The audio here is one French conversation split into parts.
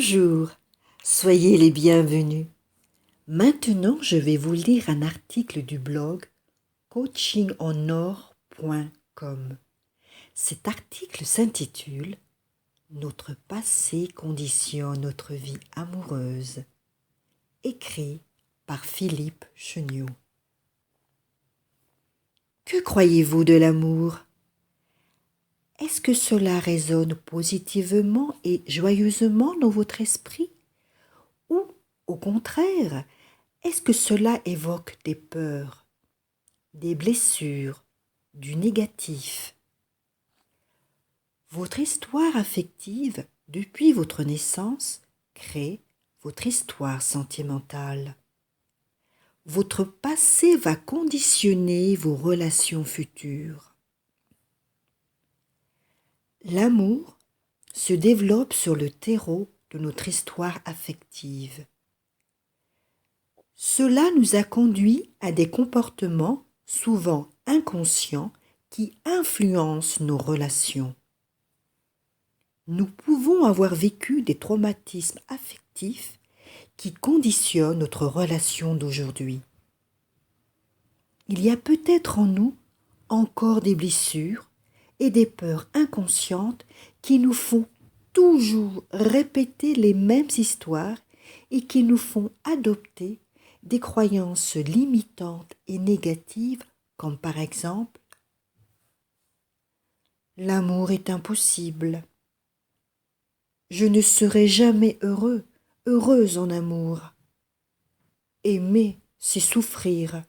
Bonjour, soyez les bienvenus. Maintenant, je vais vous lire un article du blog coachingenor.com. Cet article s'intitule Notre passé conditionne notre vie amoureuse, écrit par Philippe Cheniot. Que croyez-vous de l'amour ? Est-ce que cela résonne positivement et joyeusement dans votre esprit ? Ou, au contraire, est-ce que cela évoque des peurs, des blessures, du négatif ? Votre histoire affective, depuis votre naissance, crée votre histoire sentimentale. Votre passé va conditionner vos relations futures. L'amour se développe sur le terreau de notre histoire affective. Cela nous a conduit à des comportements souvent inconscients qui influencent nos relations. Nous pouvons avoir vécu des traumatismes affectifs qui conditionnent notre relation d'aujourd'hui. Il y a peut-être en nous encore des blessures et des peurs inconscientes qui nous font toujours répéter les mêmes histoires et qui nous font adopter des croyances limitantes et négatives comme par exemple « L'amour est impossible »,« Je ne serai jamais heureux, heureuse en amour »,« Aimer, c'est souffrir »,«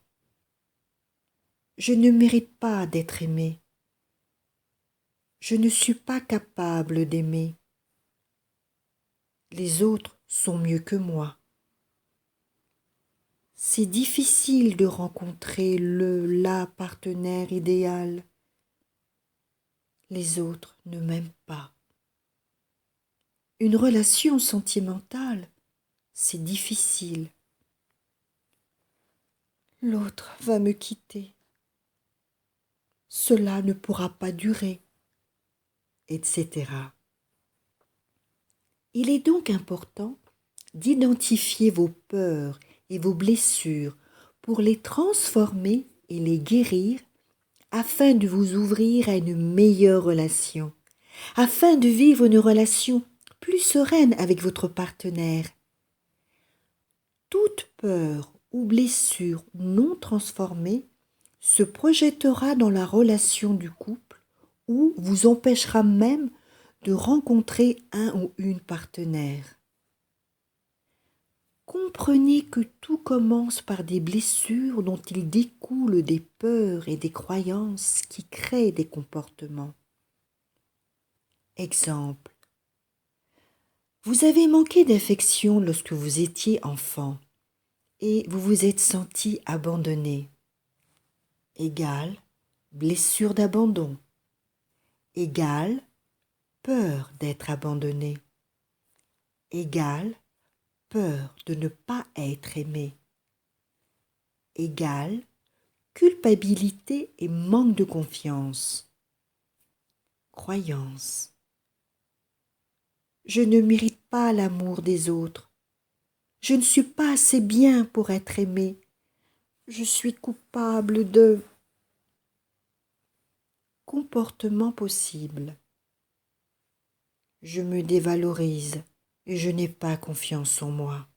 Je ne mérite pas d'être aimé »,« Je ne suis pas capable d'aimer »,« Les autres sont mieux que moi ». C'est difficile de rencontrer la partenaire idéal. Les autres ne m'aiment pas. Une relation sentimentale, c'est difficile. L'autre va me quitter. Cela ne pourra pas durer, etc. Il est donc important d'identifier vos peurs et vos blessures pour les transformer et les guérir afin de vous ouvrir à une meilleure relation, afin de vivre une relation plus sereine avec votre partenaire. Toute peur ou blessure non transformée se projettera dans la relation du couple ou vous empêchera même de rencontrer un ou une partenaire. Comprenez que tout commence par des blessures dont il découle des peurs et des croyances qui créent des comportements. Exemple. Vous avez manqué d'affection lorsque vous étiez enfant et vous vous êtes senti abandonné. Égale blessure d'abandon. Égale peur d'être abandonné. Égale peur de ne pas être aimé. Égale culpabilité et manque de confiance. Croyance. Je ne mérite pas l'amour des autres. Je ne suis pas assez bien pour être aimé. Je suis coupable de... Comportement possible. Je me dévalorise et je n'ai pas confiance en moi.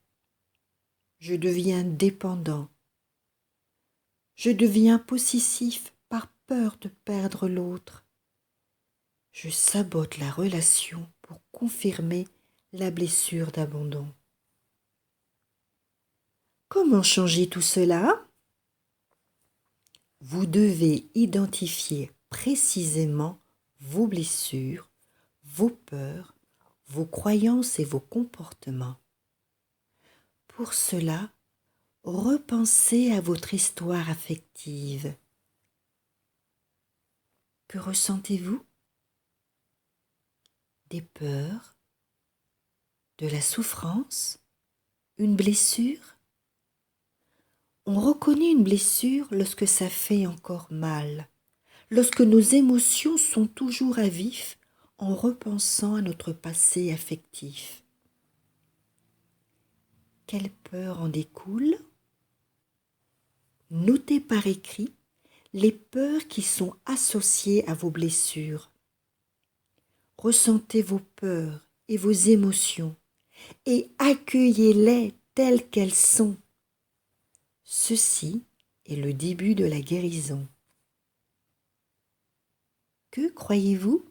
Je deviens dépendant. Je deviens possessif par peur de perdre l'autre. Je sabote la relation pour confirmer la blessure d'abandon. Comment changer tout cela ? Vous devez identifier précisément vos blessures, vos peurs, vos croyances et vos comportements. Pour cela, repensez à votre histoire affective. Que ressentez-vous ? Des peurs, de la souffrance, une blessure ? On reconnaît une blessure lorsque ça fait encore mal, lorsque nos émotions sont toujours à vif en repensant à notre passé affectif. Quelle peur en découle? Notez par écrit les peurs qui sont associées à vos blessures. Ressentez vos peurs et vos émotions et accueillez-les telles qu'elles sont. Ceci est le début de la guérison. Que croyez-vous?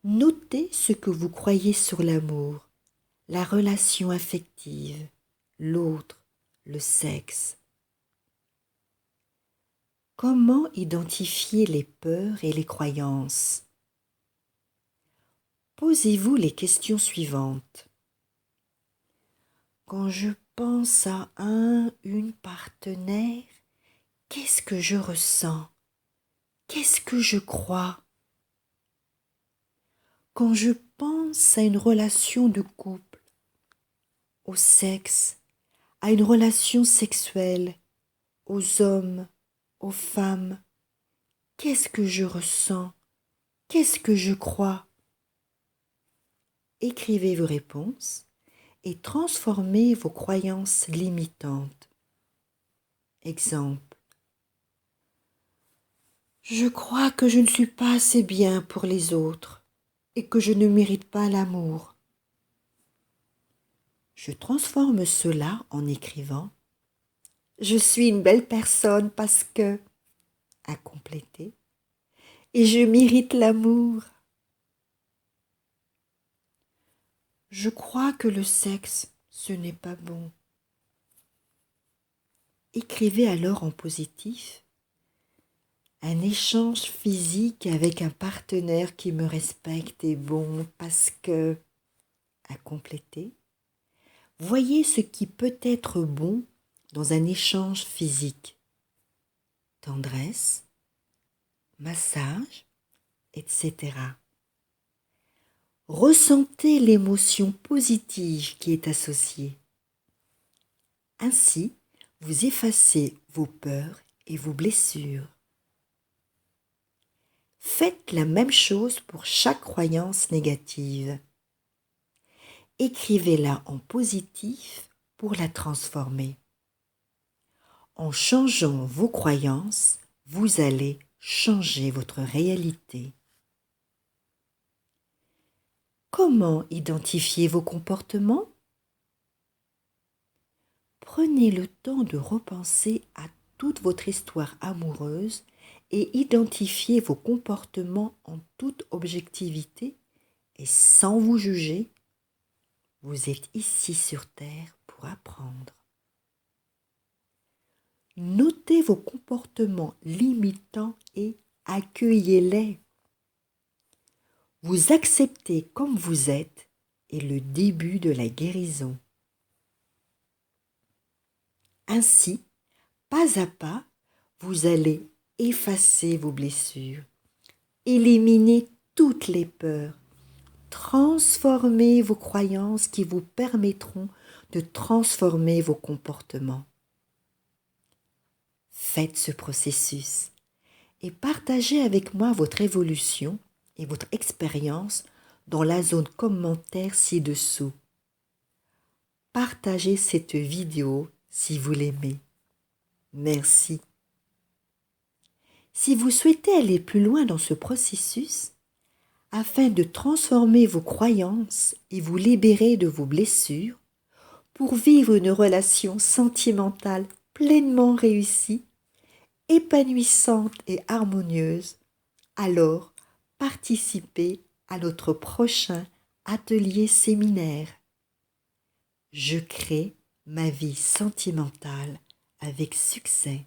Notez ce que vous croyez sur l'amour, la relation affective, l'autre, le sexe. Comment identifier les peurs et les croyances? Posez-vous les questions suivantes. Quand je pense à une partenaire, qu'est-ce que je ressens? Qu'est-ce que je crois? Quand je pense à une relation de couple, au sexe, à une relation sexuelle, aux hommes, aux femmes, qu'est-ce que je ressens? Qu'est-ce que je crois? Écrivez vos réponses et transformez vos croyances limitantes. Exemple. Je crois que je ne suis pas assez bien pour les autres et que je ne mérite pas l'amour. Je transforme cela en écrivant « Je suis une belle personne parce que… » à compléter « et je mérite l'amour. » Je crois que le sexe, ce n'est pas bon. Écrivez alors en positif « Un échange physique avec un partenaire qui me respecte est bon parce que… » à compléter. Voyez ce qui peut être bon dans un échange physique. Tendresse, massage, etc. Ressentez l'émotion positive qui est associée. Ainsi, vous effacez vos peurs et vos blessures. Faites la même chose pour chaque croyance négative. Écrivez-la en positif pour la transformer. En changeant vos croyances, vous allez changer votre réalité. Comment identifier vos comportements? Prenez le temps de repenser à toute votre histoire amoureuse et identifiez vos comportements en toute objectivité et sans vous juger. Vous êtes ici sur Terre pour apprendre. Notez vos comportements limitants et accueillez-les. Vous acceptez comme vous êtes est le début de la guérison. Ainsi, pas à pas, vous allez effacer vos blessures, éliminer toutes les peurs, transformer vos croyances qui vous permettront de transformer vos comportements. Faites ce processus et partagez avec moi votre évolution et votre expérience dans la zone commentaire ci-dessous. Partagez cette vidéo si vous l'aimez. Merci. Si vous souhaitez aller plus loin dans ce processus, afin de transformer vos croyances et vous libérer de vos blessures, pour vivre une relation sentimentale pleinement réussie, épanouissante et harmonieuse, alors participez à notre prochain atelier séminaire. Je crée ma vie sentimentale avec succès.